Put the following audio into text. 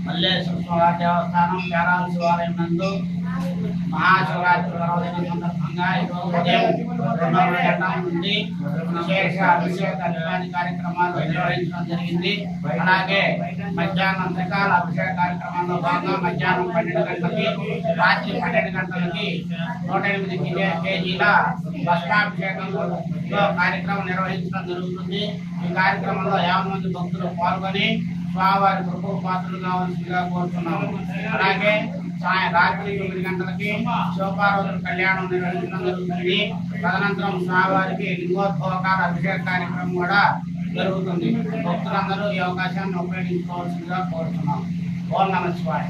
మల్లేశ్వర స్వామి దేవస్థానం కేరాల శివాలయం నందు महाशिवरात्रि पर्वदिनं संदर्भंगा నుండి విశేష అభిషేక అభిషేక కార్యక్రమాలు నిర్వహించడం జరిగింది. అలాగే మధ్యాహ్నం త్రికాల అభిషేక కార్యక్రమంలో భాగంగా మధ్యాహ్నం 12 గంటలకి రాత్రి 12 గంటలకి 108 కేజీల భస్మాభిషేకం కార్యక్రమం నిర్వహించడం జరుగుతుంది. ఈ కార్యక్రమంలో 50 మంది భక్తులు పాల్గొని స్వామివారి కృపకు పాత్రలు కావాల్సిందిగా కోరుతున్నాము. అలాగే రాత్రి 9 గంటలకి శివపార్వతుల కళ్యాణం నిర్వహించడం జరుగుతుంది. తదనంతరం స్వామివారికి లింగోద్భవకాల అభిషేక కార్యక్రమం కూడా జరుగుతుంది. భక్తులందరూ ఈ అవకాశాన్ని ఉపయోగించుకోవాల్సిందిగా కోరుతున్నాం. ఓం నమః శివాయ.